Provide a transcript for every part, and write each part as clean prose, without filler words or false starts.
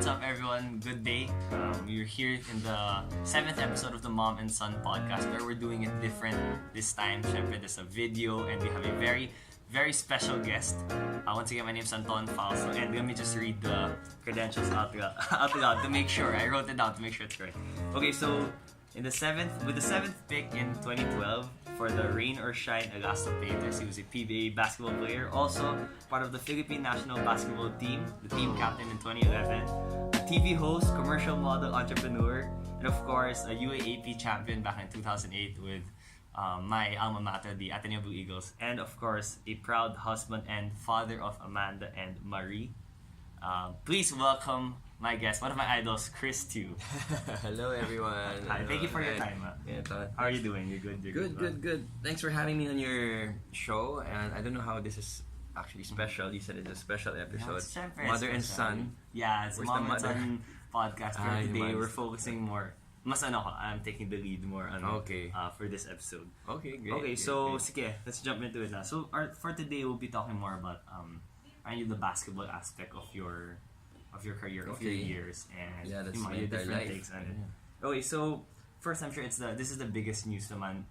what's up, everyone? Good day. We're here in the 7th episode of the Mom and Son podcast, where we're doing it different this time. Syempre, there's a video, and we have a very, very special guest. Once again, my name is Anton Falso, and let me just read the credentials out loud to make sure. I wrote it down to make sure it's correct. Okay, so with the seventh pick in 2012 for the Rain or Shine Agasto Painters, he was a PBA basketball player, also part of the Philippine national basketball team, the team captain in 2011, a TV host, commercial model, entrepreneur, and of course a UAAP champion back in 2008 with my alma mater, the Ateneo Blue Eagles, and of course a proud husband and father of Amanda and Marie. Please welcome my guest, one of my idols, Chris Tiu. Hello, everyone. Hi, thank you for your time. How are you doing? You're good. Good. Thanks for having me on your show. And I don't know how this is actually special. You said it's a special episode. Yeah, Mother and son. Yeah, it's a Mom and Son podcast. But today we're son. focusing more. I'm taking the lead more for this episode. Okay, great. Okay, so sige, let's jump into it now. So for today, we'll be talking more about the basketball aspect of your career, of your years, and that's your different life. takes on it. Okay, so first, I'm sure this is the biggest news naman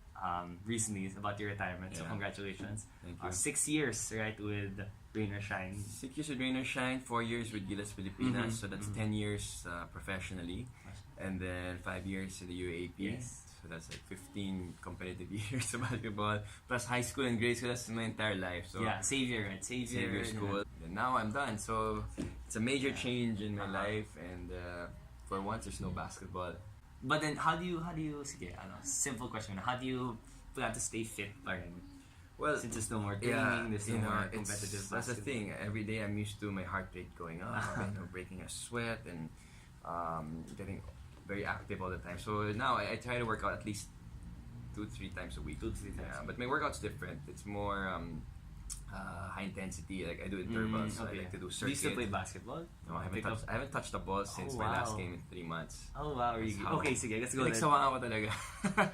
recently about your retirement. So congratulations. Thank you. 6 years, right, with Rain or Shine. 6 years with Rain or Shine, 4 years with Gilas Pilipinas. So that's 10 years professionally, and then 5 years in the UAAP. Yes. So that's like 15 competitive years of basketball, plus high school and grade school. That's my entire life. So Yeah, Xavier school. And now I'm done. So it's a major change in my life, and for once there's no basketball. But then, how do you sige, simple question, how do you plan to stay fit pa rin? Well, Since there's no more training, there's no more competitive that's the basketball. thing. Every day I'm used to my heart rate going up, breaking a sweat, and getting very active all the time. So now I try to work out at least 2-3 times a week. 2-3 times. But my workout's different. It's more high intensity. Like I do intervals. So I like to do circuit. Do you still play basketball? No, I haven't touched the ball since my last game in 3 months. Oh wow, okay, sige, let's go. Nagsawaan ako talaga.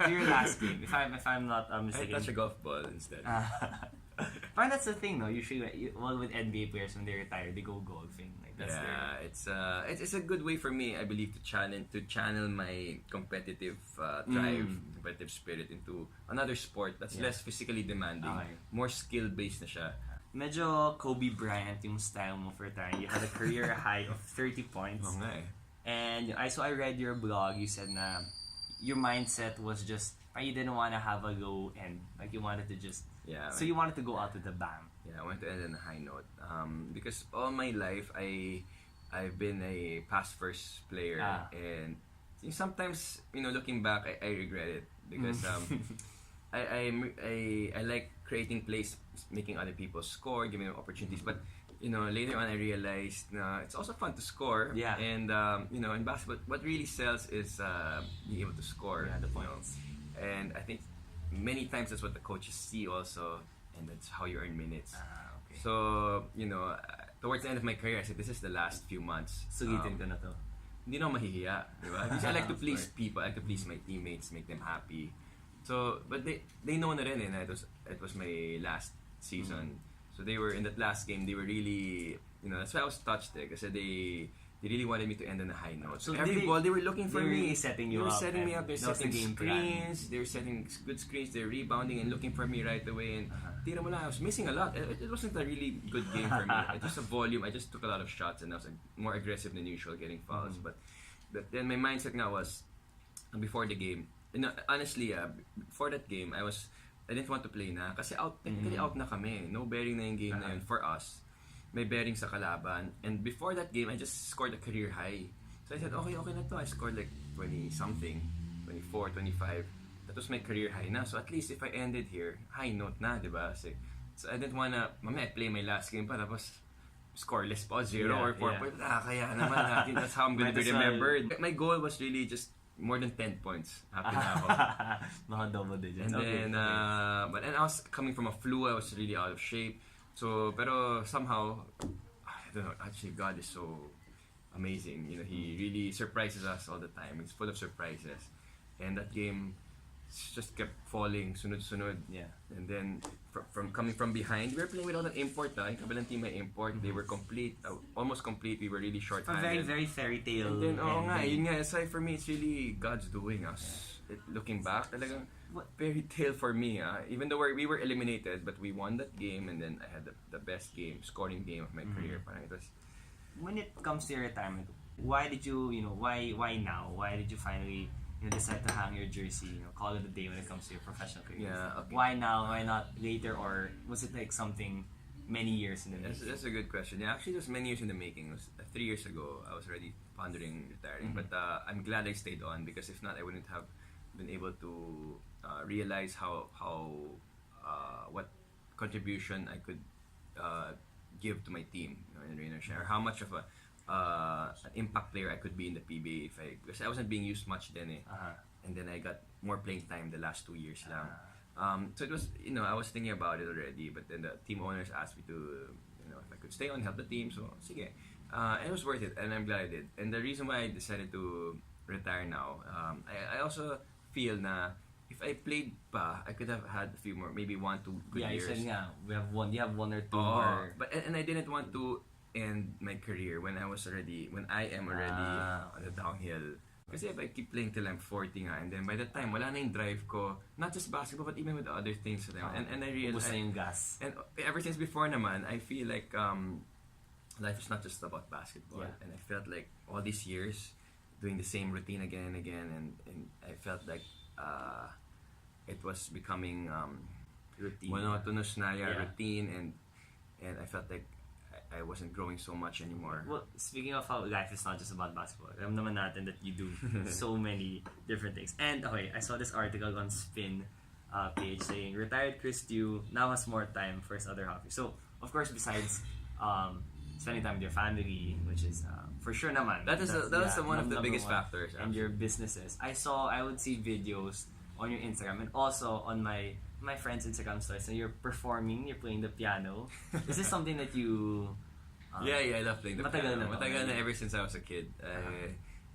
To your last game, if I'm not I mistaken. touch a golf ball instead. Parang that's the thing, no? Usually, with NBA players when they retire, they go golfing. Like that's it's a good way for me, I believe, to channel my competitive drive, competitive spirit into another sport that's less physically demanding, more skill based na siya. Medyo Kobe Bryant yung style mo for retiring. You had a career high of 30 points. Oo nga eh. And I read your blog. You said na your mindset was just you didn't want to have a low end. Like you wanted to just so you wanted to go out with a bang. Yeah, I wanted to end on a high note. Because all my life I've been a pass first player, and sometimes looking back I regret it because I like creating plays, making other people score, giving them opportunities. But later on I realized it's also fun to score. Yeah. And in basketball, what really sells is being able to score. Yeah, the points. And I think many times that's what the coaches see also, and that's how you earn minutes. Okay. So towards the end of my career, I said this is the last few months. Sulitin ko na to. Hindi na ako mahihiya, di ba? Because I like to please people, I like to please my teammates, make them happy. So, but they know na rin na it was my last season. So they were in that last game. They were really, that's why I was touched kasi they really wanted me to end on a high note. So every ball they were looking for me. Really setting you up. They were setting me up. They're setting game screens. They were setting good screens. They're rebounding and looking for me right away. And tira mo lang, I was missing a lot. It wasn't a really good game for me. It was a volume. I just took a lot of shots and I was more aggressive than usual, getting fouls. But then my mindset now was before the game. Honestly, before that game, I didn't want to play na kasi technically out na kami. No bearing na yung game na yun for us. May bearing sa kalaban. And before that game, I just scored a career high. So I said, okay na to. I scored like 20-something, 24, 25. That was my career high na. So at least if I ended here, high note na, di ba? So I didn't wanna, mamaya I play my last game pa, tapos scoreless pa, 0 or 4 points. Kaya naman natin. That's how I'm gonna be remembered. My goal was really just more than 10 points. Happy na ako. Mga double digits. And then, but I was coming from a flu. I was really out of shape. So, pero somehow, I don't know, actually God is so amazing. He really surprises us all the time. It's full of surprises. And that game, just kept falling, sunod-sunod. Yeah. And then from coming from behind, we were playing without an import. Yung kabilang team may import. They were complete, almost complete. We were really A short-handed. very, very fairy tale. And then, yun nga. So for me, it's really God's doing us. Looking back, talagang fairy tale for me. Even though we were eliminated, but we won that game, and then I had the best scoring game of my career. Parang it was. When it comes to your retirement, why did you, why now? Why did you finally, decide to hang your jersey, call it a day when it comes to your professional career? Yeah, okay. Why now? Why not later? Or was it like something many years in the making? That's a good question. Yeah, actually, it was many years in the making. It was 3 years ago. I was already pondering retiring, but I'm glad I stayed on, because if not, I wouldn't have been able to realize what contribution I could give to my team, in Rain or Share, how much of an impact player I could be in the PBA because I wasn't being used much then and then I got more playing time the last 2 years lang. So it was, I was thinking about it already, but then the team owners asked me to, if I could stay on, help the team, so sige. And it was worth it, and I'm glad I did. And the reason why I decided to retire now, I also feel na if I played pa, I could have had a few more, maybe 1-2 good years. Yeah, you said nga, you have one or two. But I didn't want to end my career when I am already on the downhill. Kasi if I keep playing till I'm 40 nga, and then by the time, wala na yung drive ko, not just basketball, but even with the other things. And I realized, ubos na yung gas. And ever since before naman, I feel like life is not just about basketball. Yeah. And I felt like all these years, doing the same routine again and again, and I felt like it was becoming Routine. monotonous na routine, and I felt like I wasn't growing so much anymore. Well, speaking of how life is not just about basketball, alam naman natin that you do so many different things. And okay, I saw this article on Spin page saying retired Chris Tiu now has more time for his other hobbies. So of course, besides spending time with your family, which is for sure naman. That was one of the biggest factors. And your businesses. I would see videos on your Instagram and also on my friends' Instagram stories. So you're performing, you're playing the piano. Is this something that you... Yeah, I love playing the piano. Matagal na Yeah. ever since I was a kid.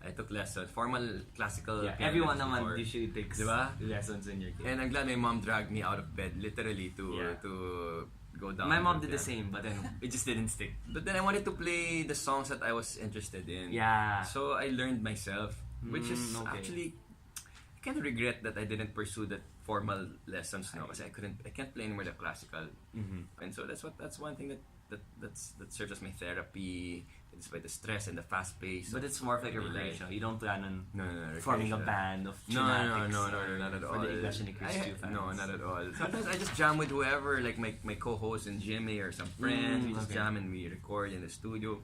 I took lessons, formal classical piano everyone lessons naman before. usually takes Diba? lessons in your kid. And I'm glad my mom dragged me out of bed, literally, to go down. My mom the did the piano. same, but then it just didn't stick. But then I wanted to play the songs that I was interested in. Yeah. So I learned myself, which is okay. actually, I kind of regret that I didn't pursue that formal lessons now, because I can't play anymore the classical. And so that's one thing that serves as my therapy, despite the stress and the fast pace. But it's more of like a recreational. You don't plan on No, forming a recreational. band of No, genetics not at all. for the English and the Chris Tiu fans. No, not at all. Sometimes I just jam with whoever, like my co-host and Jimmy or some friends. We just jam and we record in the studio.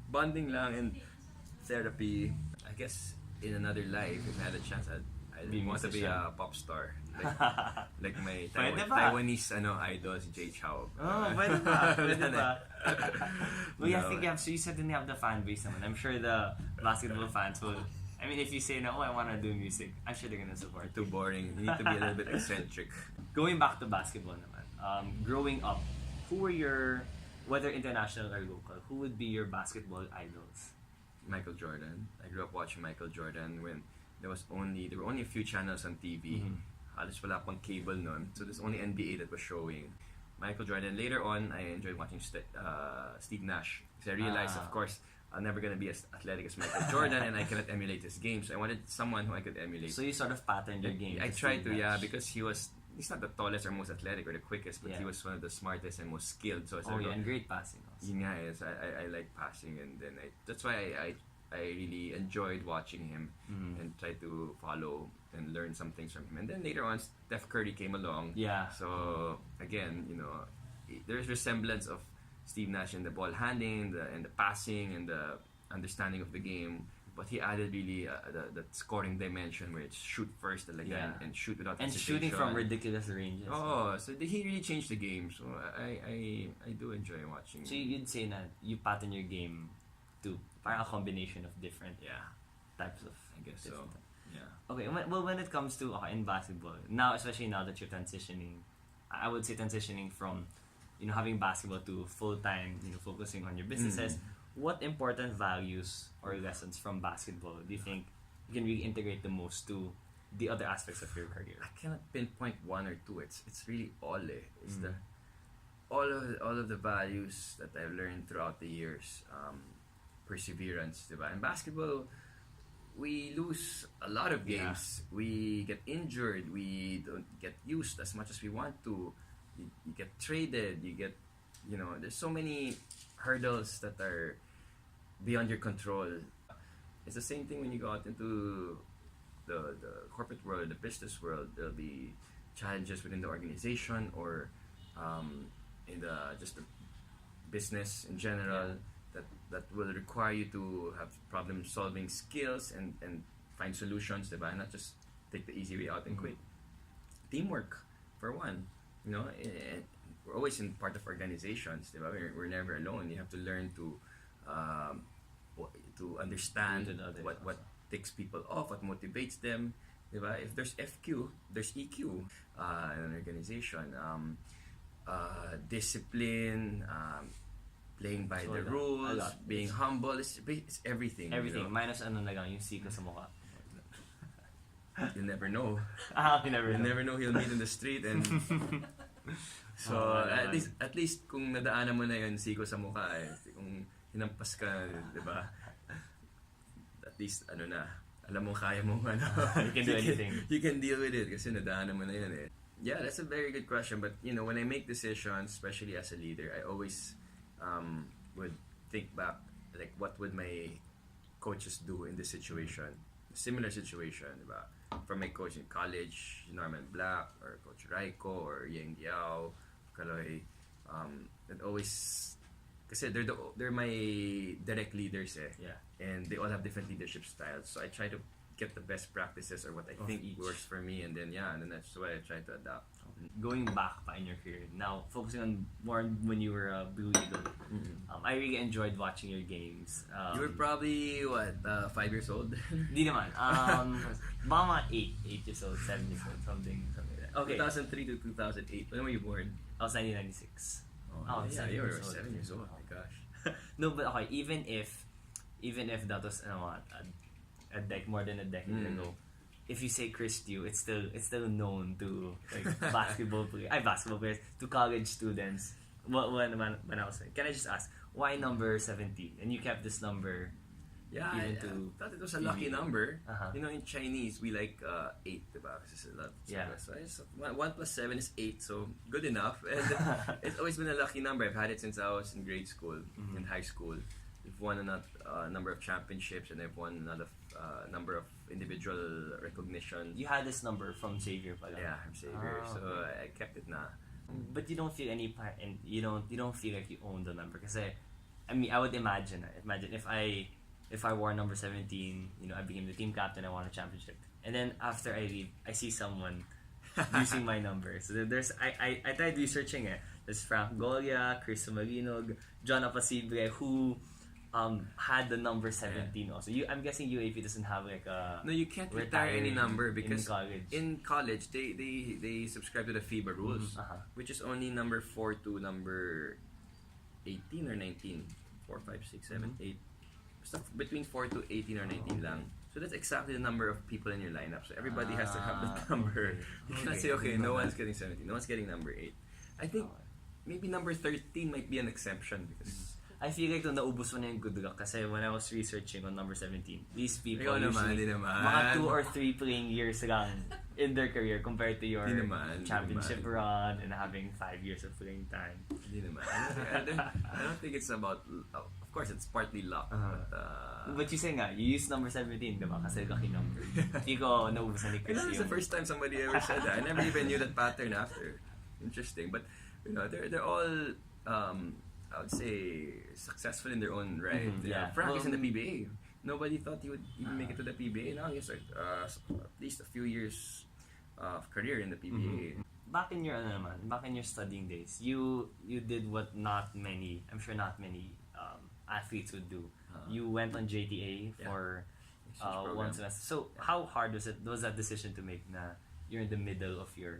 Bonding lang and therapy. I guess in another life, if I had a chance, I'd want to be a pop star. Like my Taiwanese idol, si Jay Chou. Pwede pa. Well, I think you said you have the fan base naman. I'm sure the basketball fans will, I mean, if you say, I want to do music, I'm sure they're gonna support. Too boring. You need to be a little bit eccentric. Going back to basketball naman, growing up, who were your, whether international or local, who would be your basketball idols? Michael Jordan. I grew up watching Michael Jordan when there were only a few channels on TV. Halos wala pang cable nun. So there's only NBA that was showing. Michael Jordan. Later on, I enjoyed watching Steve Nash. Because I realized, of course, I'm never going to be as athletic as Michael Jordan, and I cannot emulate his game. So I wanted someone who I could emulate. So you sort of patterned your game. I tried to, because he's not the tallest or most athletic or the quickest, but he was one of the smartest and most skilled. So and great passing also. Yun nga is, I like passing, and then that's why I really enjoyed watching him and tried to follow and learn some things from him. And then later on, Steph Curry came along. Yeah. So again, there's resemblance of Steve Nash in the ball handling and the passing and the understanding of the game. But he added really the scoring dimension, where it's shoot first and shoot without and hesitation. shooting from ridiculous ranges. So he really changed the game. So I do enjoy watching. So you'd say that you pattern your game to a combination of different types of. I guess so. Yeah. Okay. When it comes to in basketball now, especially now that you're transitioning, I would say transitioning from having basketball to full time, focusing on your businesses. What important values or lessons from basketball do you think you can really integrate the most to the other aspects of your career? I cannot pinpoint one or two. It's really all It's the all of the values that I've learned throughout the years. Perseverance, diba? In basketball, we lose a lot of games. We get injured. We don't get used as much as we want to. You get traded. You get, there's so many hurdles that are beyond your control. It's the same thing when you go out into the corporate world, the business world. There'll be challenges within the organization or in just the business in general that will require you to have problem solving skills and find solutions, diba? Not just take the easy way out and quit. Teamwork, for one. We're always in part of organizations, diba? We're never alone. You have to learn to understand what takes people off, what motivates them, diba? If there's FQ, there's EQ in an organization. Discipline, playing by the rules, being humble, it's everything. Everything, minus yung siko sa mukha. You never know. You never know he'll meet in the street and so at least kung nadaanan mo na yun siko sa mukha kung hinampas ka, diba? At least alam mo kaya mo you can do anything. You can deal with it kasi nadaanan mo na yun Yeah, that's a very good question. But when I make decisions, especially as a leader, I always would think back, like, what would my coaches do in this situation, similar situation, diba? From my coach in college, Norman Black or Coach Raiko or Yang Yao, Kaloy, and always, kasi they're my direct leaders, and they all have different leadership styles. So I try to get the best practices or what I think works for me, and then that's what I try to adapt. Going back in your career, now focusing on more when you were a Blue Eagle, I really enjoyed watching your games. You were probably 5 years old? Di naman. Mga 8 years old, 7 years old, something like that. Okay. 2003 to 2008. When were you born? I was 1996. You were 7 years old. Oh my gosh. No, but okay. Even if that was more than a decade ago, if you say Chris Tiu, it's still known to basketball players, to college students. When I was like, can I just ask why number 17? And you kept this number. Yeah, I thought it was a lucky number. In Chinese we like 8, diba? It's a lot. So 1 plus 7 is 8, so good enough. And it's always been a lucky number. I've had it since I was in grade school, in high school. We've won a number of championships, and I've won another number of individual recognition. You had this number from Xavier pala. Yeah, from Xavier. So I kept it na. But you don't feel any part, and you don't feel like you own the number. Kasi I would imagine if I wore number 17, I became the team captain, I won a championship, and then after I leave, I see someone using my number. So I tried researching it. There's Frank Golia, Chris Marinog, John Apasibre, who had the number 17 also. I'm guessing UAP doesn't have like a... No, you can't retire any number because in college they subscribe to the FIBA rules, which is only number 4 to number 18 or 19. 4, 5, 6, 7, 8. Stuff between 4 to 18 or 19 lang. So that's exactly the number of people in your lineup. So everybody has to have that number. You cannot say, okay, no one's getting 17, no one's getting number 8. I think maybe number 13 might be an exception because I feel like naubos mo na yung good luck kasi when I was researching on number 17, these people usually mga 2 or 3 playing years lang in their career compared to your championship run and having 5 years of playing time. Hindi naman. I don't think it's about... Of course, it's partly luck. But you say nga, you use number 17, diba? Kasi lucky number. Hindi ko naubusan ni Chris. It's the first time somebody ever said that. I never even knew that pattern after. Interesting. But, they're all... I would say successful in their own right. Frank is in the PBA. Nobody thought he would even make it to the PBA. Now he has at least a few years of career in the PBA. Back in your studying days, you did what not many athletes would do. You went on JTA for one semester. So how hard was that decision to make? Na you're in the middle of your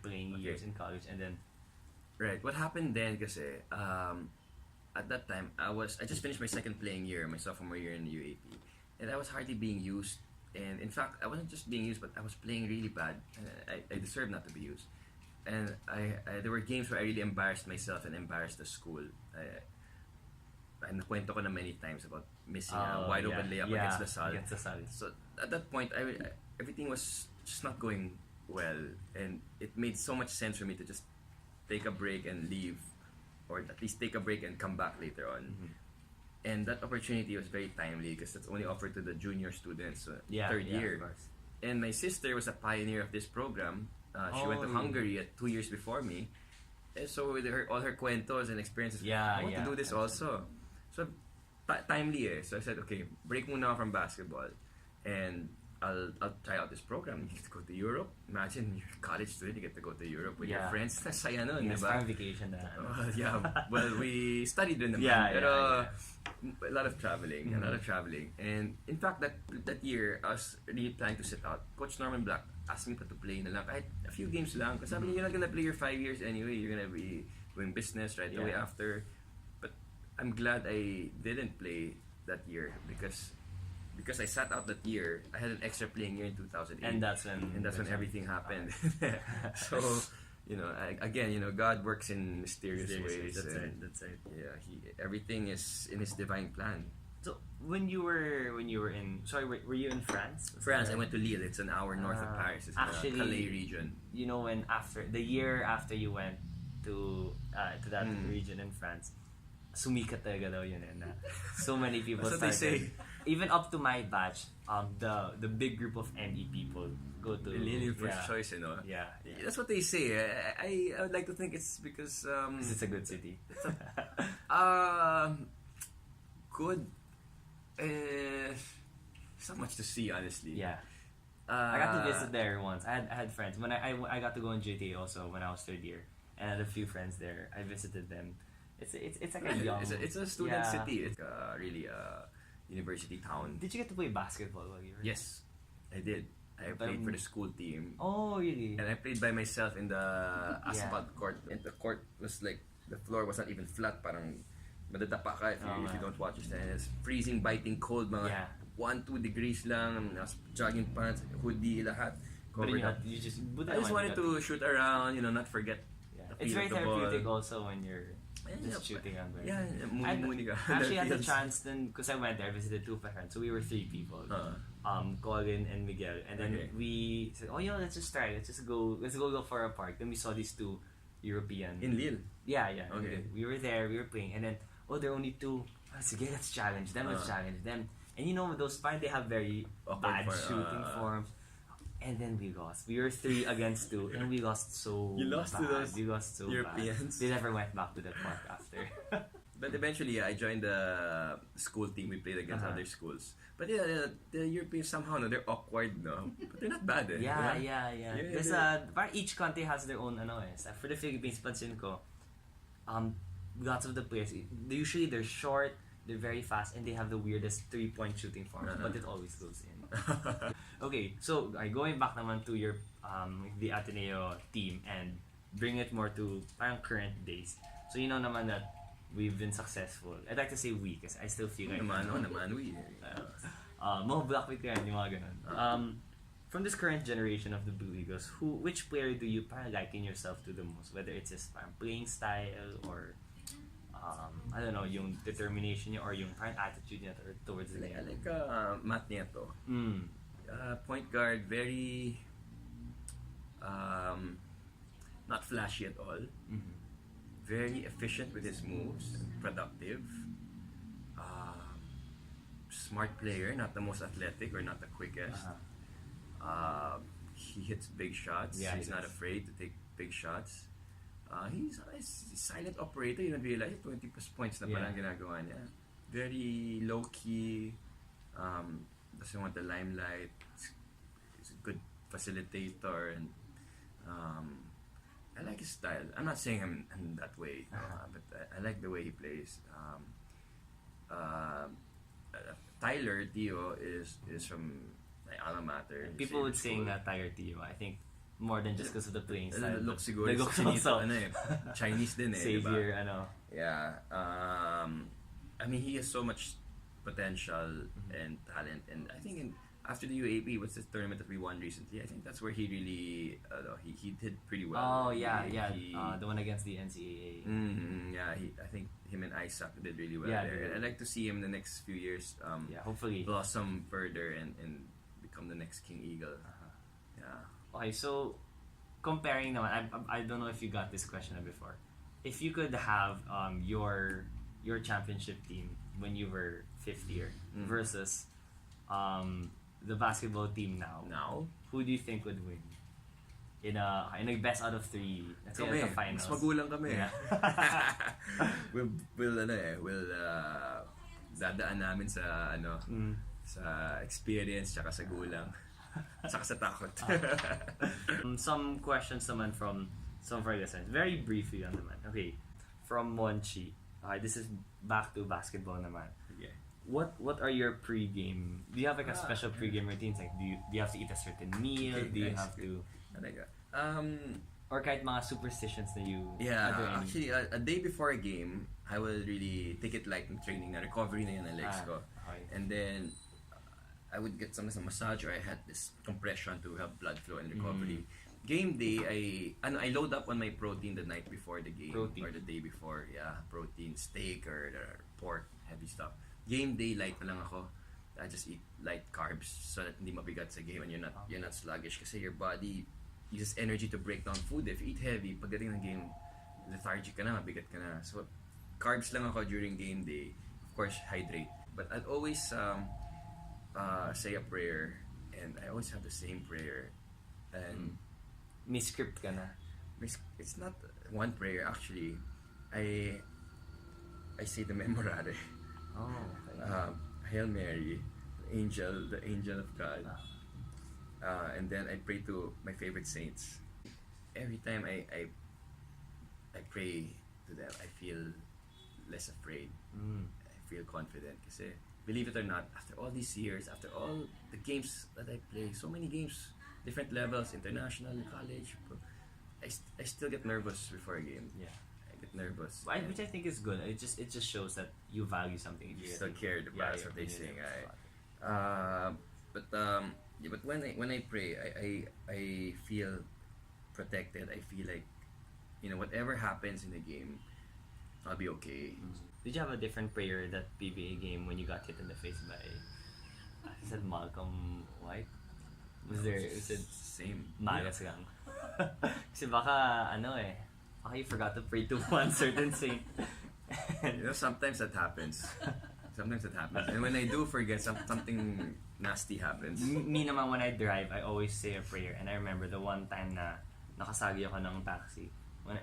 playing years in college, and then. Right. What happened then kasi at that time I just finished my second playing year, my sophomore year in the UAP, and I was hardly being used And in fact, I wasn't just being used, but I was playing really bad. And I deserve not to be used. And there were games where I really embarrassed myself and embarrassed the school. I nakwento ko na many times about missing a wide open layup against Lasal. So at that point, everything was just not going well, and it made so much sense for me to just take a break and leave, or at least take a break and come back later on. And that opportunity was very timely because that's only offered to the junior students, third year. And my sister was a pioneer of this program. She went to Hungary 2 years before me. And so with all her cuentos and experiences, I want to do this also. So timely So I said, okay, break muna ako from basketball and I'll try out this program. You get to go to Europe. Imagine you're a college student, you get to go to Europe with your friends. Saya nun, yes, diba? vacation na. Well, we studied rin naman. Pero a lot of traveling, And in fact, that year, I was really planning to sit out. Coach Norman Black asked me to play na lang, kahit a few games lang. Kasi sabi niya, you're not gonna play your 5 years anyway. You're gonna be doing business right away after. But I'm glad I didn't play that year because I sat out that year. I had an extra playing year in 2008. And that's when everything happened. So, God works in mysterious ways. That's right. Yeah, everything is in His divine plan. So when you were in, were you in France? France, I went to Lille. It's an hour north of Paris. It's actually, the Calais region. You know, when after the year after you went to that region in France, sumikat talaga daw yun. And so many people That's what started. they say. Even up to my batch, the big group of ME people go to Lille first choice, you know. Yeah. That's what they say. I would like to think it's because it's a good city. Good. There's not much to see, honestly. Yeah. I got to visit there once. I had friends. When I got to go in GTA also when I was third year, and I had a few friends there. I visited them. It's like a young. It's a student city. It's really a university town. Did you get to play basketball while you were? Yes, I did. I played for the school team. Oh, really? And I played by myself in the asphalt court. And the court was like, the floor was not even flat. Parang madadapa ka if you don't watch it. And it's freezing, biting cold. Mga 1-2 degrees lang. Jogging pants, hoodie, lahat. But I just wanted to shoot around, not forget. It's very therapeutic also when you're just shooting on there. Yeah, muni ka. I actually had the chance then, because I went there, I visited 2 friends, so we were 3 people. Colin and Miguel, and then we said, let's just try, let's go for a park. Then we saw these 2 European in Lille. Yeah. Okay. We were there, we were playing, and then there are only 2. Let's challenge them. And those fine, they have very bad shooting forms. And then we lost. We were 3 against 2, and we lost so You lost bad. to those We lost so Europeans. bad. They never went back to that park after. But eventually, I joined the school team. We played against other schools. But the Europeans somehow, they're awkward, but they're not bad. Yeah. There's each country has their own For the Philippines, pansin ko, lots of the players, they're short, they're very fast, and they have the weirdest 3-point shooting form, but it always goes in. Okay, so going back naman to your the Ateneo team and bring it more to parang current days. So naman that we've been successful. I'd like to say we, because I still feel like naman we. Mga Blackbeat ka yan, yung mga ganun. From this current generation of the Blue Eagles, which player do you parang liken yourself to the most? Whether it's his parang playing style or I don't know, yung determination niya or yung parang attitude niya towards the game. I like Matt Nieto. Point guard, very not flashy at all. Very efficient with his moves, productive. Smart player, not the most athletic or not the quickest. He hits big shots. He's not afraid to take big shots. He's a silent operator. You don't realize 20 points na palang ginagawa niya. Very low-key. Doesn't want the limelight. He's a good facilitator. And I like his style. I'm not saying I'm that way, but I like the way he plays. Tyler Tiu is from my alma mater. People would sing Tyler Tiu. I think more than just because of the playing style. Look siguro look also Chinese din Savior, diba? Yeah. I mean, he has so much potential and talent, and I think after the UAP, what's the tournament that we won recently? I think that's where he really he did pretty well. Oh yeah, the one against the NCAA. I think him and Isaac did really well Yeah, there. I'd like to see him in the next few years. Hopefully blossom further and become the next King Eagle. Yeah. Okay, so comparing naman, I don't know if you got this question before. If you could have your championship team when you were fifth year versus the basketball team now, who do you think would win? In a best out of three, let's say at the finals. Mas magulang kami. Yeah. we'll dadaan namin sa sa experience tsaka sa gulang. Tsaka sa takot. Some questions naman from some of our listeners. Very briefly naman. Okay. From Monchi. Okay, this is back to basketball naman. Yeah. What are your pregame? Do you have like a special pregame routines? Like do you have to eat a certain meal? Okay, do you nice. have to or kahit mga superstitions na you actually a day before a game I will really take it light in training na recovery na yun ang legs ko. Okay. And then I would get some massage or I had this compression to help blood flow and recovery. Game day I load up on my protein the night before the game or the day before. Yeah, protein, steak or pork, heavy stuff. Game day light na lang ako. I just eat light carbs so that hindi mabigat sa game and you're not sluggish kasi your body uses energy to break down food. If you eat heavy, pagdating ng game, lethargic ka na, mabigat ka na. So carbs lang ako during game day. Of course, hydrate. But I'd always say a prayer and I always have the same prayer. And may script ka na? It's not one prayer actually. I say the Memorare. Oh, okay. Hail Mary, the angel of God. And then I pray to my favorite saints. Every time I pray to them, I feel less afraid. I feel confident kasi believe it or not, after all these years, after all the games that I play, so many games, different levels, international, college, I still get nervous before a game. Yeah. Nervous, which I think is good. It just shows that you value something. You still care about what they say. But when I pray, I feel protected. I feel like whatever happens in the game, I'll be okay. Did you have a different prayer that PBA game when you got hit in the face by I said Malcolm White? Was it same Magas lang? Kasi baka baka you forgot to pray to one certain saint. Sometimes that happens. And when I do forget, something nasty happens. Me naman, when I drive, I always say a prayer. And I remember the one time na nakasagi ako ng taxi.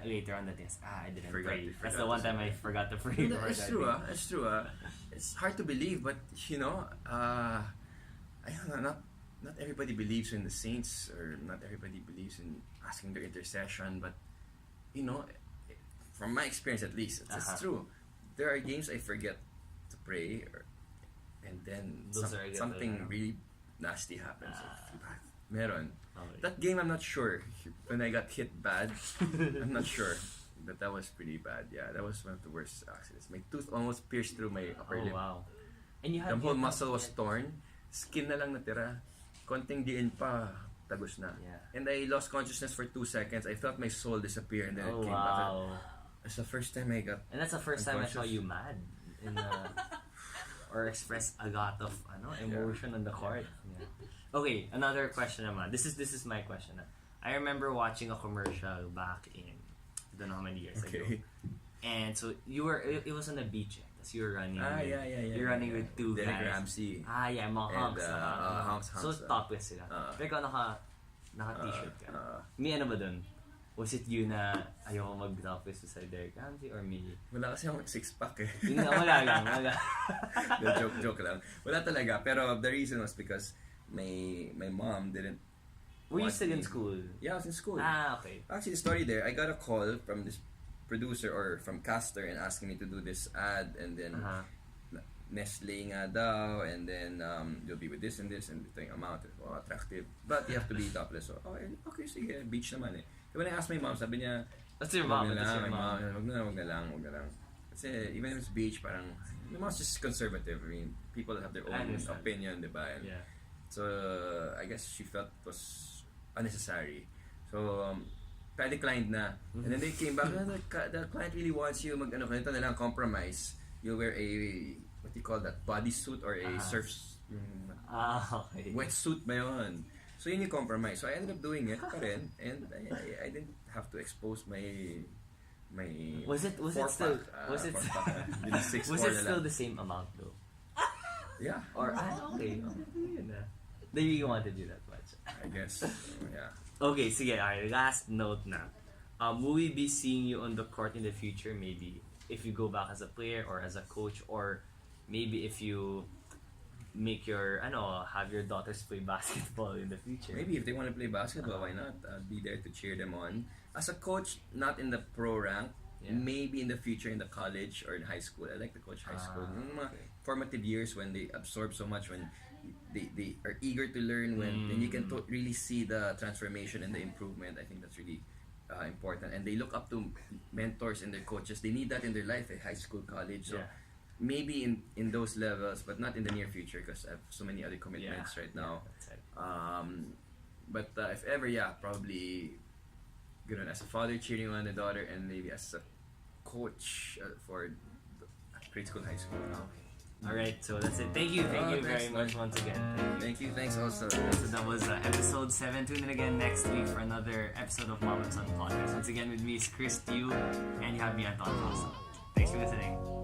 Later on the test, I didn't pray. That's the one time I forgot to pray. It's true. It's hard to believe, but I don't know, not everybody believes in the saints, or not everybody believes in asking their intercession, but from my experience at least, it's true. There are games I forget to pray, and then something really nasty happens. Meron. That game, I'm not sure. When I got hit bad, I'm not sure. But that was pretty bad. Yeah, that was one of the worst accidents. My tooth almost pierced through my upper lip. Wow. And you had the whole muscle was torn. Skin na lang natira. Konting diin pa. Tagos na. Yeah. And I lost consciousness for 2 seconds. I felt my soul disappear and then it came back. It's the first time I got. And that's the first time I saw you mad or express a lot of emotion on the court. Yeah. Okay, another question naman. This is my question. I remember watching a commercial back in I don't know how many years ago. And so it was on the beach. So you were running. You're running with two Derek guys. Ramsey. Yeah, mga hunks. Hunks. So topless sila. Pero ikaw naka-t-shirt ka. May ba dun? Was it you na ayoko mag-topless beside Derek Ramsey or me? Wala kasi akong 6-pack eh. Wala lang. Joke lang. Wala talaga. Pero the reason was because my mom didn't. Were you still in school? Yeah, I was in school. Okay. Actually, the story there, I got a call from this producer or from Caster and asking me to do this ad, and then Nestle nga daw, and then you'll be with this and this and ito yung amount. Oh, attractive. But you have to be topless. So, okay, sige, beach naman eh. So when I asked my mom, sabi niya, that's your mom. Wag na lang. Kasi even if it's beach, parang, my mom's just conservative. I mean, people have their own opinion, diba? And So I guess she felt it was unnecessary. So I declined na. And then they came back, the client really wants you ganito na lang, compromise. You wear a, what do you call that, bodysuit or a Okay. wetsuit ba yun? So yun yung compromise. So I ended up doing it pa rin, and I didn't have to expose my Was it still was it still the same amount though? Yeah. Or okay. Yun na. They really want to do that much. I guess. Yeah. Okay, sige. Alright, last note na. Will we be seeing you on the court in the future? Maybe if you go back as a player or as a coach, or maybe if you make your have your daughters play basketball in the future. Maybe if they want to play basketball, why not? I'll be there to cheer them on. As a coach, not in the pro rank, maybe in the future in the college or in high school. I like to coach high school. Formative years when they absorb so much, when they are eager to learn, when you can really see the transformation and the improvement. I think that's really important. And they look up to mentors and their coaches. They need that in their life, high school, college. So maybe in those levels, but not in the near future because I have so many other commitments right now. But if ever, probably as a father cheering on the daughter, and maybe as a coach for grade school, high school. Alright, so that's it. Thank you very much once again. Thank you, thanks also. So that was episode 7. Tune in again next week for another episode of Mom and Son Podcast. Once again with me is Chris Tiu, and you have me, Anton Costa. Thanks for listening.